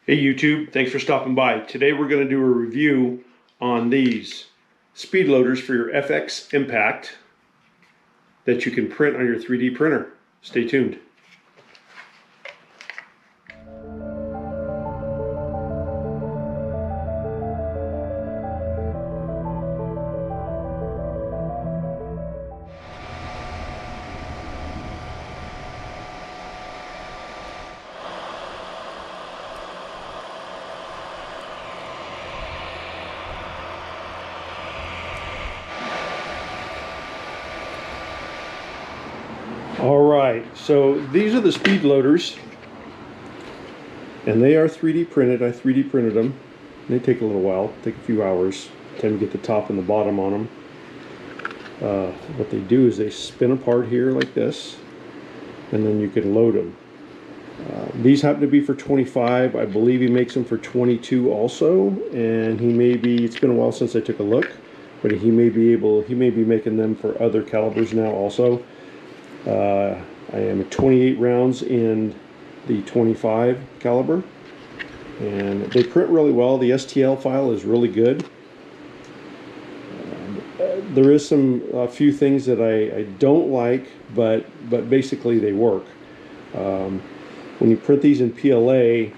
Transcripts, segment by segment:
Hey YouTube, thanks for stopping by. Today we're going to do a review on these speed loaders for your FX Impact that you can print on your 3D printer. Stay tuned. Alright, so these are the speed loaders, and they are 3D printed. I 3D printed them. They take a little while, take a few hours. Tend to get the top and the bottom on them. What they do is they spin apart here like this, and then you can load them. These happen to be for 25. I believe he makes them for 22 also, and he may be, it's been a while since I took a look, but he may be making them for other calibers now also. I am at 28 rounds in the 25 caliber, and they print really well. The STL file is really good. There is a few things that I don't like, but basically they work. When you print these in PLA,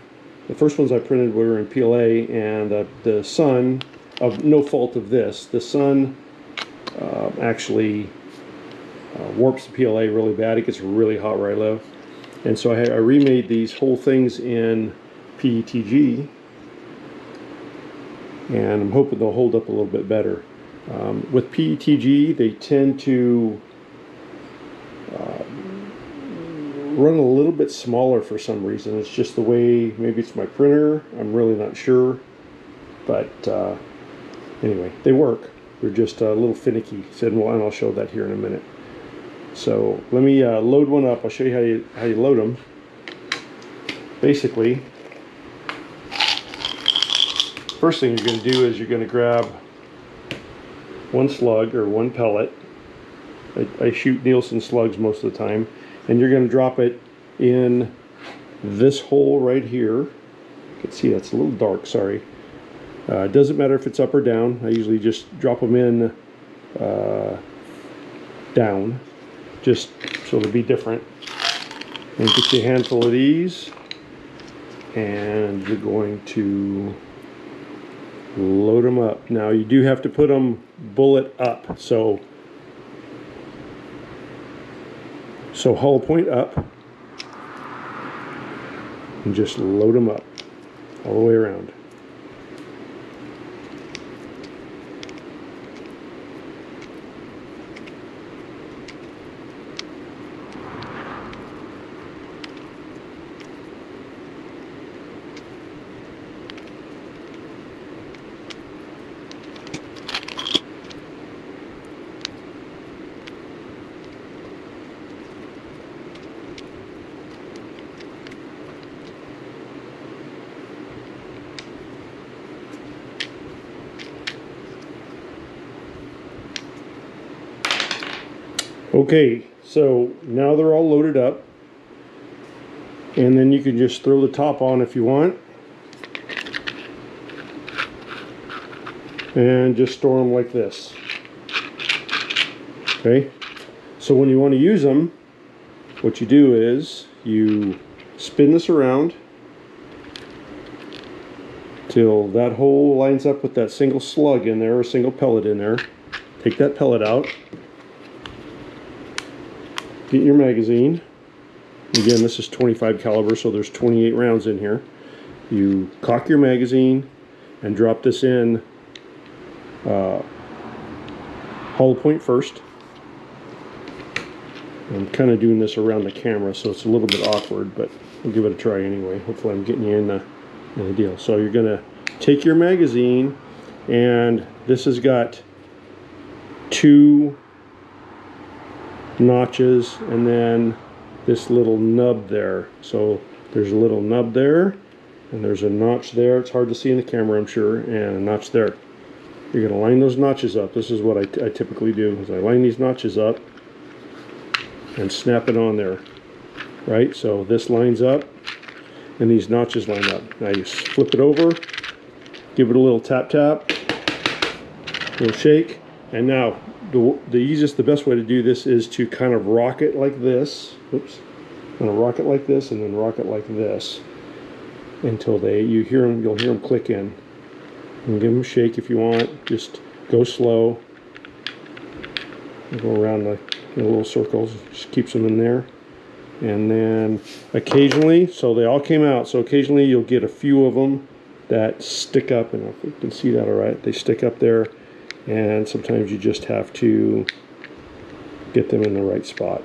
the first ones I printed were in PLA, and the sun, of no fault of this, the sun actually warps the PLA really bad. It gets really hot where I live, and so I remade these whole things in PETG, and I'm hoping they'll hold up a little bit better. With PETG, they tend to run a little bit smaller for some reason. It's just the way, maybe it's my printer, I'm really not sure, but anyway, they work. They're just a little finicky, and I'll show that here in a minute. So let me load one up. I'll show you how you load them. Basically, first thing you're going to do is you're going to grab one slug or one pellet. I shoot Nielsen slugs most of the time, and you're going to drop it in this hole right here. You can see that's a little dark, sorry. It doesn't matter if it's up or down. I usually just drop them in down, just so it'll be different. And get you a handful of these, and you're going to load them up. Now you do have to put them bullet up, so hollow point up, and just load them up all the way around. Okay, so now they're all loaded up, and then you can just throw the top on if you want, and just store them like this. Okay, so when you want to use them, what you do is you spin this around till that hole lines up with that single slug in there, or single pellet in there. Take that pellet out. Get your magazine. Again, this is 25 caliber, so there's 28 rounds in here. You cock your magazine and drop this in hollow point first. I'm kind of doing this around the camera, so it's a little bit awkward, but we'll give it a try anyway. Hopefully I'm getting you in the deal. So you're going to take your magazine, and this has got two notches and then this little nub there. So there's a little nub there, and there's a notch there. It's hard to see in the camera, I'm sure, and a notch there. You're going to line those notches up. This is what I typically do, is I line these notches up and snap it on there. Right, so this lines up, and these notches line up. Now you flip it over, give it a little tap tap, a little shake, and now the easiest, the best way to do this is to kind of rock it like this. Oops. I'm going to rock it like this and then rock it like this until you'll hear them click in. And give them a shake if you want. Just go slow. Go around in little circles. Just keeps them in there. And then occasionally, so they all came out, so occasionally you'll get a few of them that stick up, and if you can see that all right, they stick up there, and sometimes you just have to get them in the right spot.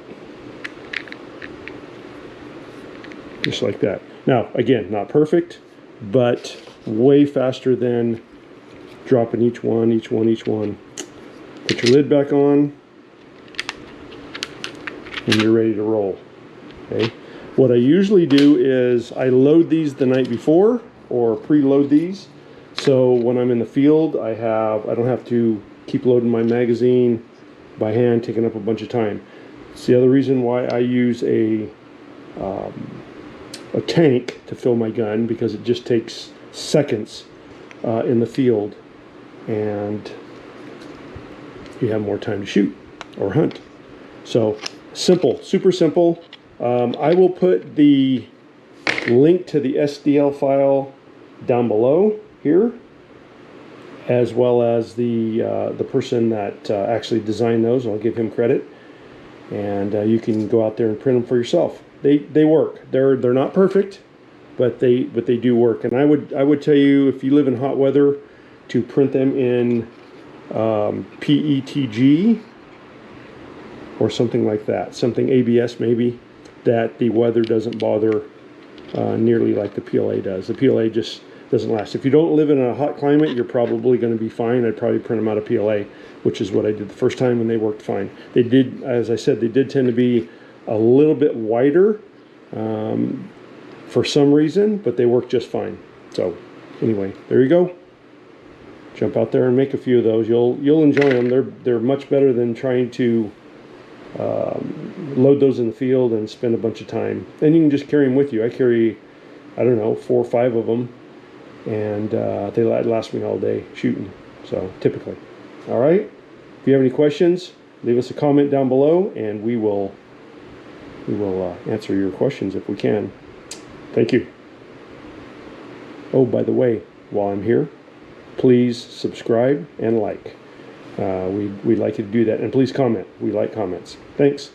Just like that. Now, again, not perfect, but way faster than dropping each one. Put your lid back on, and you're ready to roll. Okay. What I usually do is I load these the night before, or preload these, so when I'm in the field, I don't have to keep loading my magazine by hand, taking up a bunch of time. It's the other reason why I use a tank to fill my gun, because it just takes seconds in the field, and you have more time to shoot or hunt. So simple, super simple. I will put the link to the SDL file down below here, as well as the person that actually designed those. I'll give him credit, and you can go out there and print them for yourself. They work. They're not perfect, but they do work. And I would tell you, if you live in hot weather, to print them in PETG or something like that, something ABS maybe, that the weather doesn't bother nearly like the PLA does. The PLA just doesn't last. If you don't live in a hot climate, you're probably going to be fine. I'd probably print them out of PLA, which is what I did the first time, and they worked fine. They did, as I said, they did tend to be a little bit wider for some reason, but they work just fine. So anyway, there you go. Jump out there and make a few of those. You'll enjoy them. They're much better than trying to load those in the field and spend a bunch of time. And you can just carry them with you. I carry, I don't know, 4 or 5 of them, and they last me all day shooting. So typically, all right. If you have any questions, leave us a comment down below, and we will answer your questions if we can. Thank you. Oh, by the way, while I'm here, please subscribe and like. We'd like you to do that. And please comment. We like comments. Thanks.